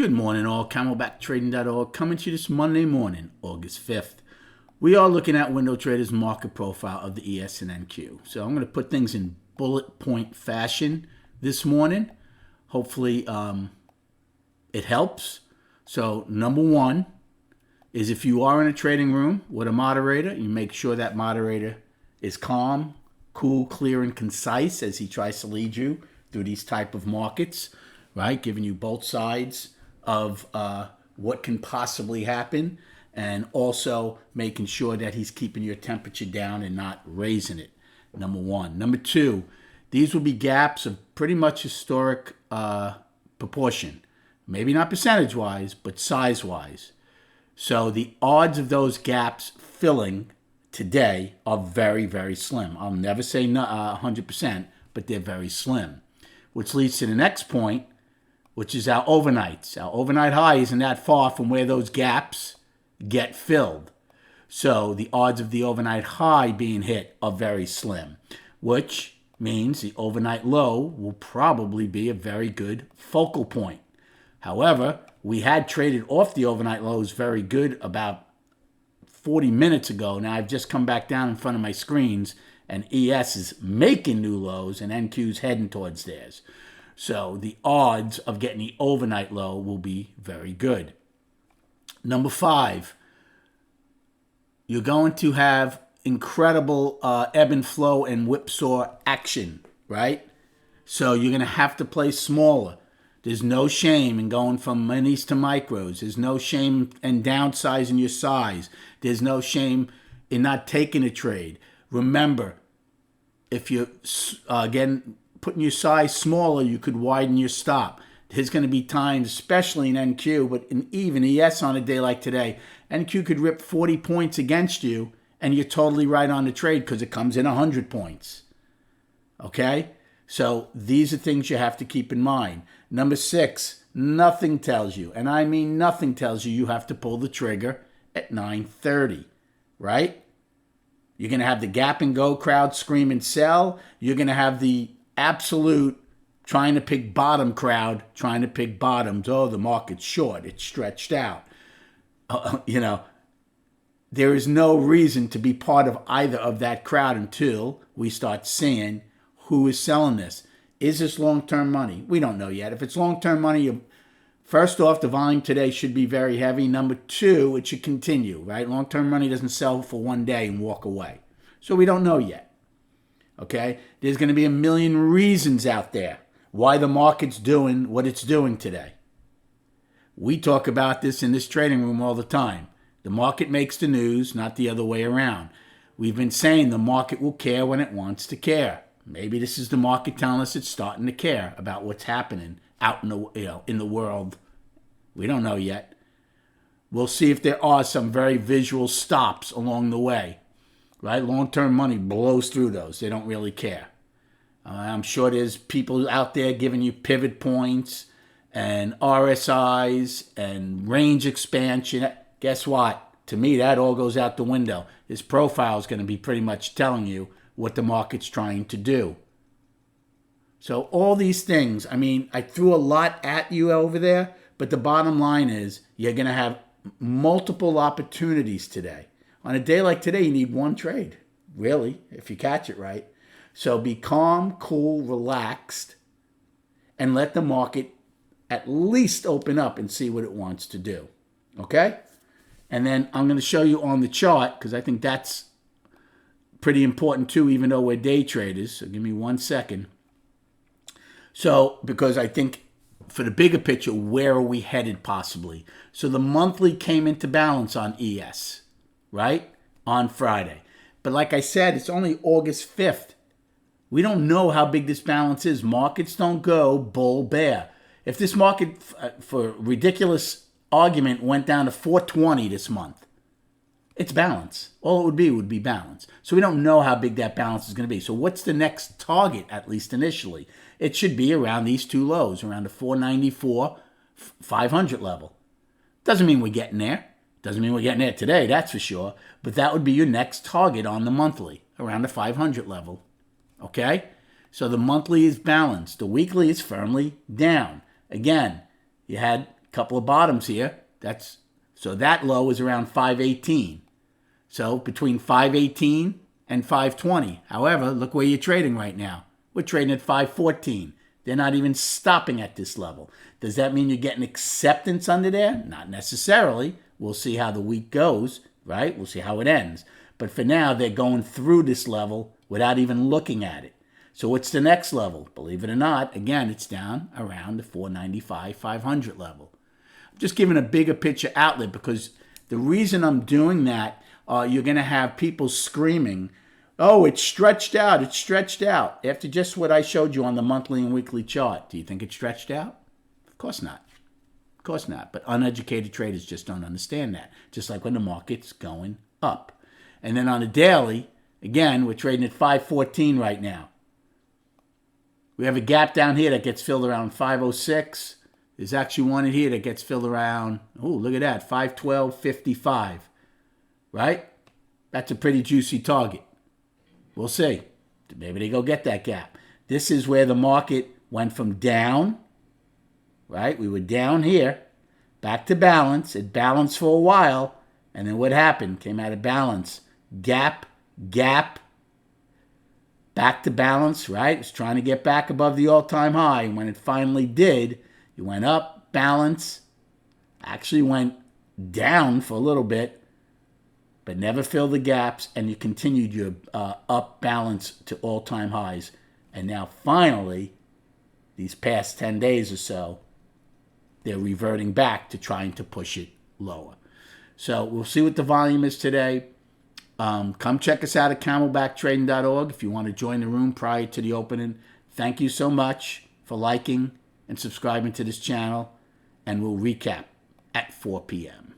Good morning, all. CamelbackTrading.org coming to you this Monday morning, August 5th. We are looking at Window Trader's market profile of the ES and NQ. So I'm going to put things in bullet point fashion this morning. Hopefully it helps. So number one is if you are in a trading room with a moderator, you make sure that moderator is calm, cool, clear, and concise as he tries to lead you through these type of markets, right? Giving you both sides of what can possibly happen, and also making sure that he's keeping your temperature down and not raising it, number one. Number two, these will be gaps of pretty much historic proportion. Maybe not percentage-wise, but size-wise. So the odds of those gaps filling today are very, very slim. I'll never say 100%, but they're very slim. Which leads to the next point, which is our overnights. Our overnight high isn't that far from where those gaps get filled. So the odds of the overnight high being hit are very slim, which means the overnight low will probably be a very good focal point. However, we had traded off the overnight lows very good about 40 minutes ago. Now I've just come back down in front of my screens, and ES is making new lows and NQ's heading towards theirs. So the odds of getting the overnight low will be very good. Number five, you're going to have incredible ebb and flow and whipsaw action, right? So you're going to have to play smaller. There's no shame in going from minis to micros. There's no shame in downsizing your size. There's no shame in not taking a trade. Remember, if you're, again, putting your size smaller, you could widen your stop. There's going to be times, especially in NQ, but in even ES on a day like today, NQ could rip 40 points against you, and you're totally right on the trade because it comes in 100 points. Okay? So these are things you have to keep in mind. Number six, nothing tells you, and I mean nothing tells you have to pull the trigger at 9:30, right? You're going to have the gap and go crowd scream and sell. You're going to have the absolute trying to pick bottom crowd, trying to pick bottoms. Oh, the market's short. It's stretched out. There is no reason to be part of either of that crowd until we start seeing who is selling this. Is this long-term money? We don't know yet. If it's long-term money, first off, the volume today should be very heavy. Number two, it should continue, right? Long-term money doesn't sell for one day and walk away. So we don't know yet. Okay? There's going to be a million reasons out there why the market's doing what it's doing today. We talk about this in this trading room all the time. The market makes the news, not the other way around. We've been saying the market will care when it wants to care. Maybe this is the market telling us it's starting to care about what's happening out in the world. We don't know yet. We'll see if there are some very visual stops along the way. Right? Long-term money blows through those. They don't really care. I'm sure there's people out there giving you pivot points and RSIs and range expansion. Guess what? To me, that all goes out the window. His profile is going to be pretty much telling you what the market's trying to do. So all these things, I mean, I threw a lot at you over there, but the bottom line is you're going to have multiple opportunities today. On a day like today, you need one trade, really, if you catch it right. So be calm, cool, relaxed, and let the market at least open up and see what it wants to do. Okay? And then I'm going to show you on the chart, because I think that's pretty important too, even though we're day traders. So give me 1 second. So, because I think for the bigger picture, where are we headed possibly? So the monthly came into balance on ES. Right? On Friday. But like I said, it's only August 5th. We don't know how big this balance is. Markets don't go bull bear. If this market, for ridiculous argument, went down to 420 this month, it's balance. All it would be balance. So we don't know how big that balance is going to be. So what's the next target, at least initially? It should be around these two lows, around the 494, 500 level. Doesn't mean we're getting there. Doesn't mean we're getting there today, that's for sure. But that would be your next target on the monthly, around the 500 level. Okay? So the monthly is balanced. The weekly is firmly down. Again, you had couple of bottoms here. So that low is around 518. So between 518 and 520. However, look where you're trading right now. We're trading at 514. They're not even stopping at this level. Does that mean you're getting acceptance under there? Not necessarily. We'll see how the week goes, right? We'll see how it ends. But for now, they're going through this level without even looking at it. So what's the next level? Believe it or not, again, it's down around the 495, 500 level. I'm just giving a bigger picture outlet because the reason I'm doing that, you're going to have people screaming, oh, it's stretched out, it's stretched out. After just what I showed you on the monthly and weekly chart, do you think it's stretched out? Of course not. Of course not. But uneducated traders just don't understand that. Just like when the market's going up. And then on a daily, again, we're trading at 514 right now. We have a gap down here that gets filled around 506. There's actually one in here that gets filled around, oh, look at that, 512.55. Right? That's a pretty juicy target. We'll see. Maybe they go get that gap. This is where the market went from down, right? We were down here, back to balance. It balanced for a while, and then what happened? Came out of balance. Gap, gap, back to balance, right? It was trying to get back above the all-time high. And when it finally did, it went up, balance, actually went down for a little bit, but never filled the gaps, and you continued your up balance to all-time highs. And now finally, these past 10 days or so, they're reverting back to trying to push it lower. So we'll see what the volume is today. Come check us out at camelbacktrading.org if you want to join the room prior to the opening. Thank you so much for liking and subscribing to this channel, and we'll recap at 4 p.m.